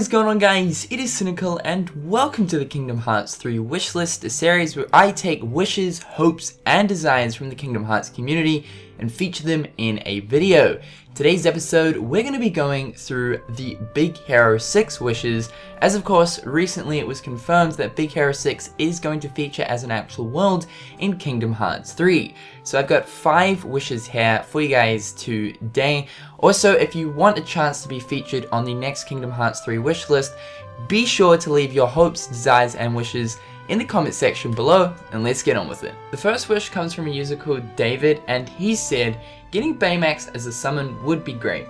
is going on, guys? It is Cynnnical and welcome to the Kingdom Hearts 3 Wishlist, a series where I take wishes, hopes and desires from the Kingdom Hearts community and feature them in a video. Today's episode, we're going to be going through the Big Hero 6 wishes, as of course recently it was confirmed that Big Hero 6 is going to feature as an actual world in Kingdom Hearts 3. So I've got 5 wishes here for you guys today. Also, if you want a chance to be featured on the next Kingdom Hearts 3 wish list, be sure to leave your hopes, desires and wishes in the comment section below, and let's get on with it. The first wish comes from a user called David, and he said, getting Baymax as a summon would be great.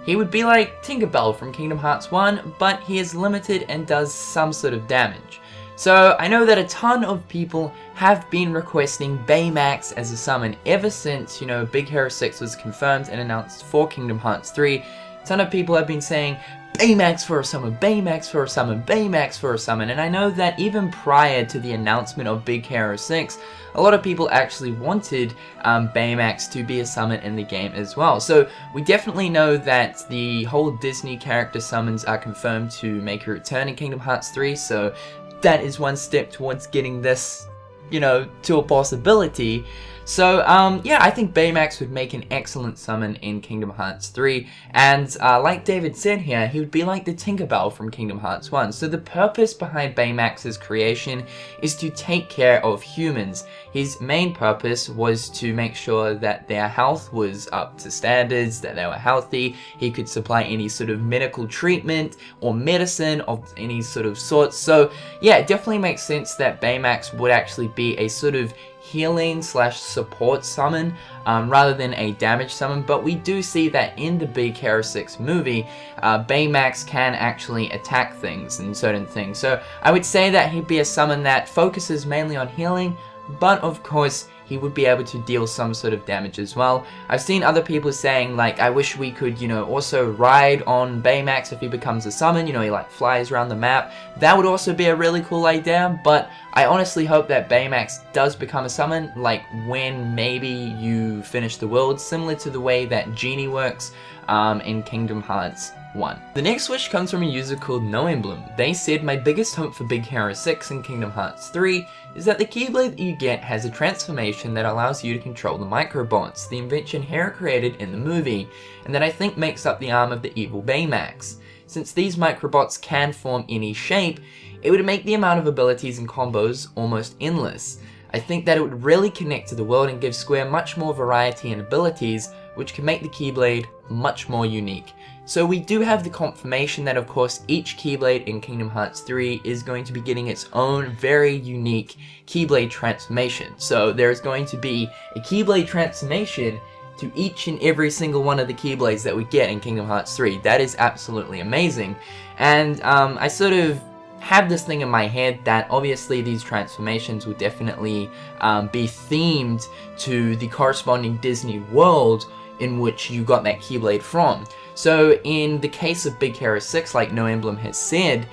He would be like Tinkerbell from Kingdom Hearts 1, but he is limited and does some sort of damage. So I know that a ton of people have been requesting Baymax as a summon ever since, Big Hero 6 was confirmed and announced for Kingdom Hearts 3. A ton of people have been saying, Baymax for a summon, Baymax for a summon, Baymax for a summon, and I know that even prior to the announcement of Big Hero 6, a lot of people actually wanted Baymax to be a summon in the game as well. So we definitely know that the whole Disney character summons are confirmed to make a return in Kingdom Hearts 3, so that is one step towards getting this, to a possibility. So, yeah, I think Baymax would make an excellent summon in Kingdom Hearts 3, and like David said here, he would be like the Tinkerbell from Kingdom Hearts 1. So the purpose behind Baymax's creation is to take care of humans. His main purpose was to make sure that their health was up to standards, that they were healthy. He could supply any sort of medical treatment or medicine of any sort of sorts. So, yeah, it definitely makes sense that Baymax would actually be a sort of healing / support summon rather than a damage summon, but we do see that in the Big Hero 6 movie, Baymax can actually attack things and certain things. So I would say that he'd be a summon that focuses mainly on healing, but of course he would be able to deal some sort of damage as well. I've seen other people saying, like, I wish we could, also ride on Baymax if he becomes a summon, he like flies around the map. That would also be a really cool idea, but I honestly hope that Baymax does become a summon, like when maybe you finish the world, similar to the way that Genie works in Kingdom Hearts 1. The next wish comes from a user called No Emblem. They said, my biggest hope for Big Hero 6 and Kingdom Hearts 3 is that the Keyblade that you get has a transformation that allows you to control the microbots, the invention Hero created in the movie, and that I think makes up the arm of the evil Baymax. Since these microbots can form any shape, it would make the amount of abilities and combos almost endless. I think that it would really connect to the world and give Square much more variety and abilities, which can make the Keyblade much more unique. So we do have the confirmation that of course each Keyblade in Kingdom Hearts 3 is going to be getting its own very unique Keyblade transformation. So there's going to be a Keyblade transformation to each and every single one of the Keyblades that we get in Kingdom Hearts 3. That is absolutely amazing. And I sort of have this thing in my head that obviously these transformations will definitely be themed to the corresponding Disney world in which you got that Keyblade from. So in the case of Big Hero 6, like No Emblem has said,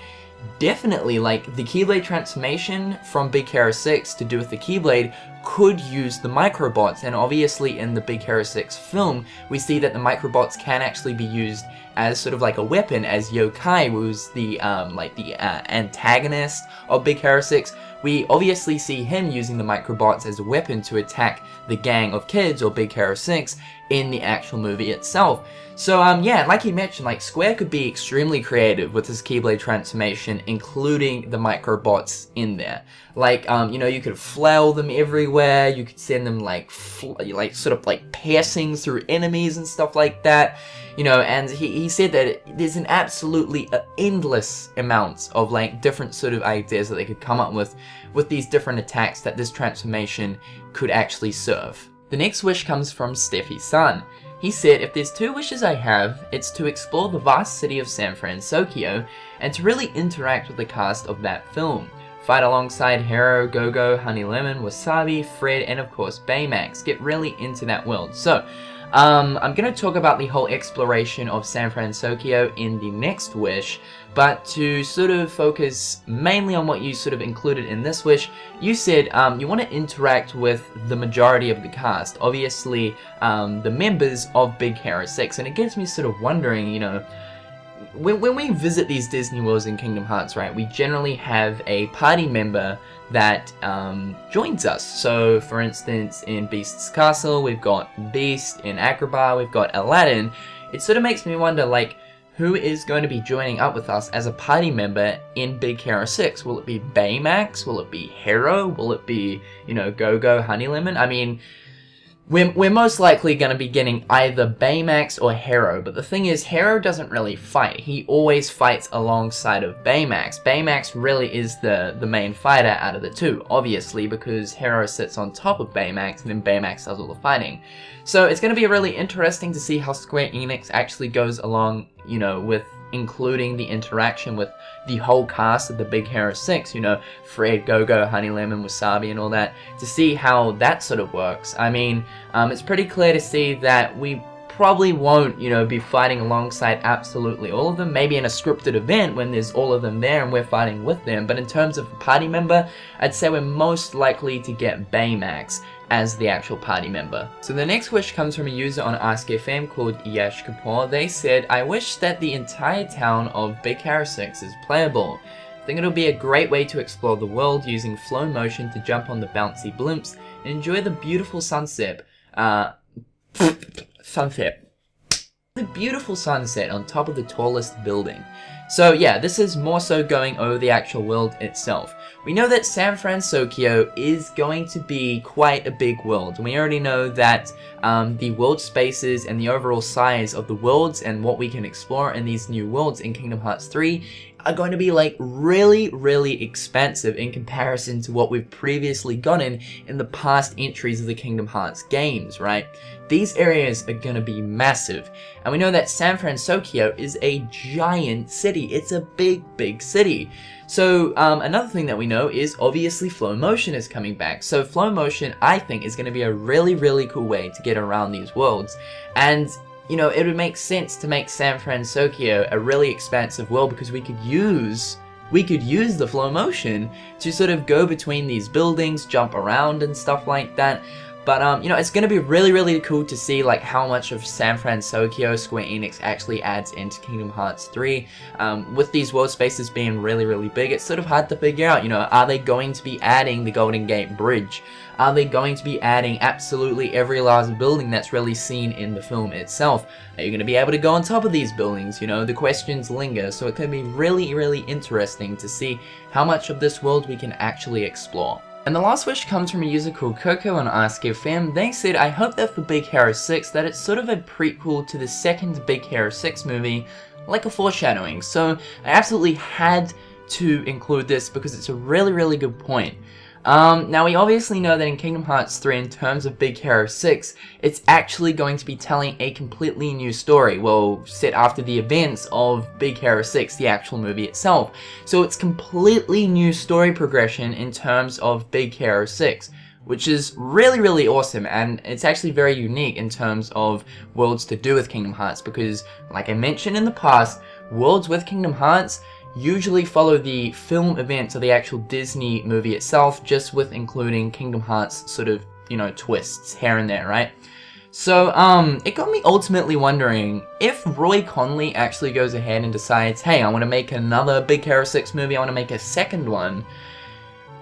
definitely like the Keyblade transformation from Big Hero 6 to do with the Keyblade could use the microbots, and obviously in the Big Hero 6 film we see that the microbots can actually be used as sort of like a weapon, as Yokai, who's the antagonist of Big Hero 6. We obviously see him using the microbots as a weapon to attack the gang of kids, or Big Hero 6, in the actual movie itself. So yeah, like he mentioned, like Square could be extremely creative with this Keyblade transformation, including the microbots in there. Like, you could flail them everywhere, you could send them like sort of like piercings through enemies and stuff like that. And he said that there's an absolutely endless amount of like different sort of ideas that they could come up with these different attacks that this transformation could actually serve. The next wish comes from Steffi-san. He said, if there's 2 wishes I have, it's to explore the vast city of San Francisco and to really interact with the cast of that film. Fight alongside Hero, Go-Go, Honey Lemon, Wasabi, Fred, and of course Baymax. Get really into that world. So, I'm going to talk about the whole exploration of San Francisco in the next wish, but to sort of focus mainly on what you sort of included in this wish, you said you want to interact with the majority of the cast, obviously the members of Big Hero 6, and it gets me sort of wondering, when we visit these Disney worlds in Kingdom Hearts, right, we generally have a party member that joins us. So, for instance, in Beast's Castle, we've got Beast. In Agrabah, we've got Aladdin. It sort of makes me wonder, like, who is going to be joining up with us as a party member in Big Hero 6? Will it be Baymax? Will it be Hero? Will it be, you know, Go-Go, Honeylemon? I mean, we're most likely going to be getting either Baymax or Hero, but the thing is, Hero doesn't really fight. He always fights alongside of Baymax. Baymax really is the main fighter out of the two, obviously, because Hero sits on top of Baymax, and then Baymax does all the fighting. So it's going to be really interesting to see how Square Enix actually goes along, you know, with including the interaction with the whole cast of the Big Hero 6, you know, Fred, Go-Go, Honeylemon, Wasabi and all that, to see how that sort of works. I mean, it's pretty clear to see that we probably won't, you know, be fighting alongside absolutely all of them, maybe in a scripted event when there's all of them there and we're fighting with them, but in terms of a party member, I'd say we're most likely to get Baymax as the actual party member. So the next wish comes from a user on AskFM called Yash Kapoor. They said, I wish that the entire town of Big Hero 6 is playable. I think it'll be a great way to explore the world using flow motion to jump on the bouncy blimps and enjoy the beautiful sunset. The beautiful sunset on top of the tallest building. So yeah, this is more so going over the actual world itself. We know that San Francisco is going to be quite a big world, and we already know that the world spaces and the overall size of the worlds and what we can explore in these new worlds in Kingdom Hearts 3 are going to be like really expansive in comparison to what we've previously gotten in the past entries of the Kingdom Hearts games, right? These areas are going to be massive, and we know that San Francisco is a giant city. It's a big city. So another thing that we know is obviously flow motion is coming back. So flow motion, I think, is going to be a really cool way to get around these worlds. And you know, it would make sense to make San Francisco a really expansive world because we could use the flow motion to sort of go between these buildings, jump around and stuff like that. But, you know, it's going to be really cool to see, like, how much of San Francisco Square Enix actually adds into Kingdom Hearts 3. With these world spaces being really big, it's sort of hard to figure out, you know, are they going to be adding the Golden Gate Bridge? Are they going to be adding absolutely every last building that's really seen in the film itself? Are you going to be able to go on top of these buildings? You know, the questions linger, so it can be really interesting to see how much of this world we can actually explore. And the last wish comes from a user called Coco on AskFM. They said, I hope that for Big Hero 6 that it's sort of a prequel to the second Big Hero 6 movie, like a foreshadowing. So I absolutely had to include this because it's a really good point. Now we obviously know that in Kingdom Hearts 3, in terms of Big Hero 6, it's actually going to be telling a completely new story, well, set after the events of Big Hero 6, the actual movie itself. So it's completely new story progression in terms of Big Hero 6, which is really awesome, and it's actually very unique in terms of worlds to do with Kingdom Hearts, because, like I mentioned in the past, worlds with Kingdom Hearts usually follow the film events of the actual Disney movie itself, just with including Kingdom Hearts sort of, you know, twists here and there, right? So, it got me ultimately wondering, if Roy Conley actually goes ahead and decides, hey, I want to make another Big Hero 6 movie, I want to make a second one,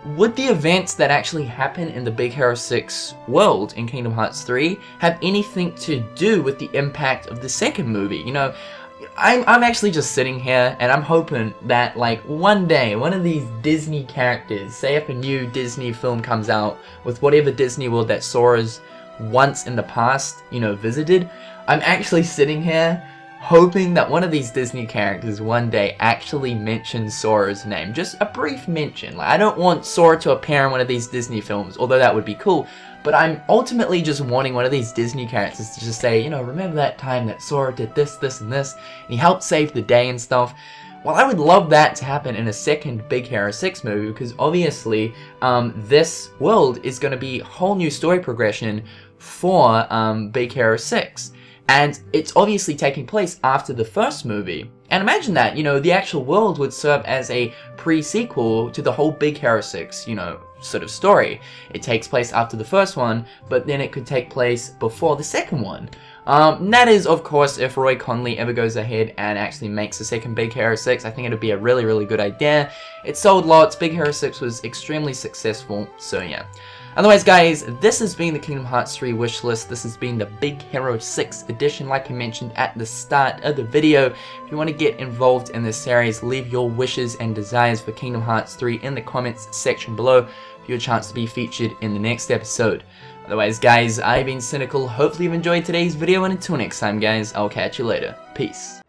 would the events that actually happen in the Big Hero 6 world in Kingdom Hearts 3 have anything to do with the impact of the second movie? You know, I'm actually just sitting here and I'm hoping that, like, one day one of these Disney characters, say if a new Disney film comes out with whatever Disney world that Sora's once in the past, you know, visited, I'm actually sitting here hoping that one of these Disney characters one day actually mentions Sora's name. Just a brief mention. Like, I don't want Sora to appear in one of these Disney films, although that would be cool. But I'm ultimately just wanting one of these Disney characters to just say, you know, remember that time that Sora did this, this, and this, and he helped save the day and stuff. Well, I would love that to happen in a second Big Hero 6 movie, because obviously this world is going to be a whole new story progression for Big Hero 6. And it's obviously taking place after the first movie. And imagine that, you know, the actual world would serve as a pre-sequel to the whole Big Hero 6, you know, sort of story. It takes place after the first one, but then it could take place before the second one. That is, of course, if Roy Conley ever goes ahead and actually makes a second Big Hero 6, I think it would be a really, really good idea. It sold lots, Big Hero 6 was extremely successful, so yeah. Otherwise guys, this has been the Kingdom Hearts 3 wish list. This has been the Big Hero 6 edition, like I mentioned at the start of the video. If you want to get involved in this series, leave your wishes and desires for Kingdom Hearts 3 in the comments section below for your chance to be featured in the next episode. Otherwise guys, I've been Cynnnical, hopefully you've enjoyed today's video, and until next time guys, I'll catch you later. Peace.